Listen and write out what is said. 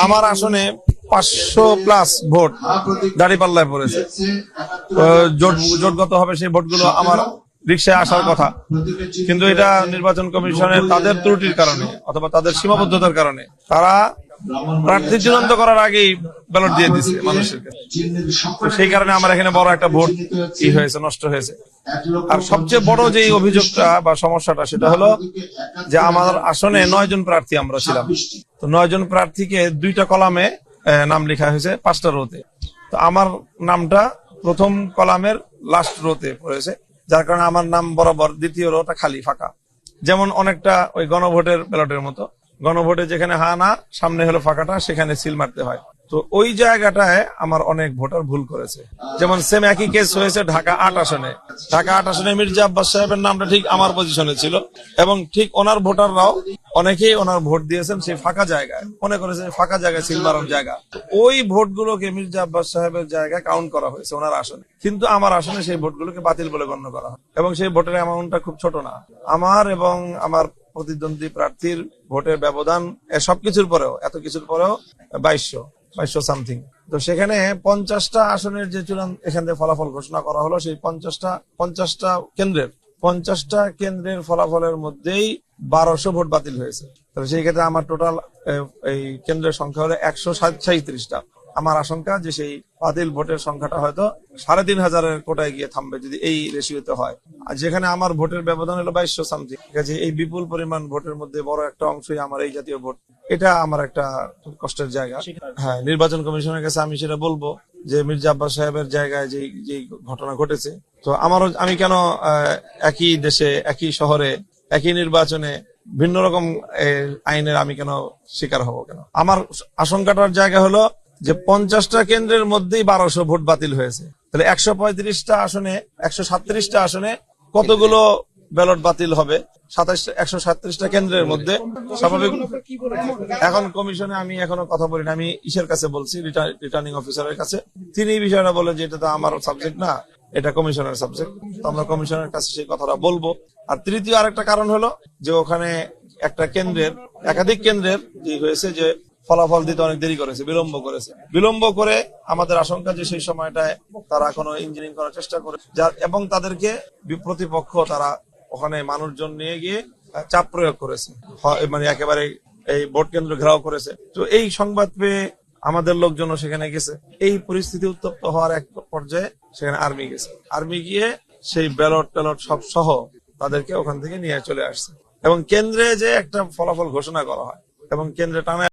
আমার আসনে 500+ ভোট দাঁড়িপাল্লায় পড়েছে। জোটগত হবে সেই ভোটগুলো আমার রিকশায় আসার কথা, কিন্তু এটা নির্বাচন কমিশনের তাদের ত্রুটির কারণে অথবা তাদের সীমাবদ্ধতার কারণে তারা প্রার্থী চূড়ান্ত করার আগেই ব্যালট দিয়ে দিচ্ছে মানুষের কাছে। সেই কারণে আমার এখানে বড় একটা ভোট হয়েছে, নষ্ট হয়েছে। আর সবচেয়ে বড় যে অভিযোগটা বা সমস্যাটা সেটা হলো যে আমার আসনে 9 জন প্রার্থী আমরা ছিলাম। তো 9 জন প্রার্থীকে 2টা কলামে নাম লেখা হয়েছে 5টা রোতে। তো আমার নামটা প্রথম কলামের লাস্ট রোতে পড়েছে, যার কারণে আমার নাম বরাবর দ্বিতীয় রোটা খালি ফাঁকা। যেমন অনেকটা ওই গণভোটের ব্যালটের মতো, গণভোটে যেখানে হা না সামনে হলো ফাঁকাটা, সেখানে সিল মারতে হয়। তো ওই জায়গাটায় আমার অনেক ভোটার ভুল করেছে। যেমন সেম একই কেস হয়েছে ঢাকা 8 আসনে। ঢাকা 8 আসনে মির্জা আব্বাস সাহেবের নামটা ঠিক আমার পজিশনে ছিল, এবং ঠিক ওনার ভোটাররাও অনেকেই ওনার ভোট দিয়েছেন সেই ফাঁকা জায়গায়, মনে করেছে ফাঁকা জায়গায় সিল মারার জায়গা। ওই ভোটগুলোকে মির্জা আব্বাস সাহেবের জায়গায় কাউন্ট করা হয়েছে ওনার আসনে, কিন্তু আমার আসনে সেই ভোটগুলোকে বাতিল বলে গণ্য করা হয়, এবং সেই ভোটের অ্যামাউন্টটা খুব ছোট না। আমার এবং আমার প্রতিদ্বন্দ্বী প্রার্থীর ভোটের ব্যবধান সবকিছুর পরেও, এত কিছুর পরেও 2200 সামথিং। তো সেখানে 50টা আসনের যে চূড়ান্ত এখান থেকে ফলাফল ঘোষণা করা হলো, সেই 50টা কেন্দ্রের ফলাফলের মধ্যেই 1200 ভোট বাতিল হয়েছে। তবে সেই ক্ষেত্রে আমার টোটাল এই কেন্দ্রের সংখ্যা হলো 137টা। আমার আশঙ্কা যে সেই বাতিল ভোটের সংখ্যাটা হয়তো 3500-এর কোটায় গিয়ে থামবে যদি এই রেশিওতে হয়। আর যেখানে আমার ভোটের ব্যবধান হলো 2200 সামথিং, ঠিক আছে, এই বিপুল পরিমাণ ভোটের মধ্যে বড় একটা অংশই আমার এই জাতীয় ভোট। এটা আমার একটা কষ্টের জায়গা। হ্যাঁ, নির্বাচন কমিশনের কাছে আমি সেটা বলবো যে মির্জা আব্বাস সাহেবের জায়গায় যে ঘটনা ঘটেছে, তো আমি কেন একই দেশে, একই শহরে, একই নির্বাচনে ভিন্ন রকম আইনের আমি কেন শিকার হব কেন? আমার আশঙ্কাটার জায়গা হলো যে 50টা কেন্দ্রের মধ্যেই 1200 ভোট বাতিল হয়েছে। তাহলে 135টা আসনে, 137টা আসনে কতগুলো ব্যালট বাতিল হবে? 137টা কেন্দ্রের মধ্যে স্বাভাবিক। এখন কমিশনে আমি এখনো কথা বলি না, আমি ইসের কাছে বলছি, রিটার্নিং অফিসারের কাছে। তিনি এই বিষয়টা বলে যে এটা তো আমার সাবজেক্ট না, এটা কমিশনের সাবজেক্ট। তো আমরা কমিশনের কাছে সেই কথাটা বলবো। আর তৃতীয় আরেকটা কারণ হলো যে ওখানে একাধিক কেন্দ্রের যে হয়েছে যে ফলাফল দিতে অনেক দেরি করেছে, বিলম্ব করে আমাদের আশঙ্কা যে সেই সময়টায় তারা কোনো ইঞ্জিনিয়ারিং করার চেষ্টা করে, এবং তাদেরকে প্রতিপক্ষ তারা ওখানে মানুষজন নিয়ে গিয়ে চাপ প্রয়োগ করেছে, মানে একেবারে এই ভোট কেন্দ্র ঘেরাও করেছে। তো এই সংবাদ পেয়ে আমাদের লোকজনও সেখানে গেছে। এই পরিস্থিতি উত্তপ্ত হওয়ার এক পর্যায়ে সেখানে আর্মি গিয়ে সেই ব্যালট সব সহ তাদেরকে ওখান থেকে নিয়ে চলে আসছে, এবং কেন্দ্রে যে একটা ফলাফল ঘোষণা করা হয় এবং কেন্দ্রে টানা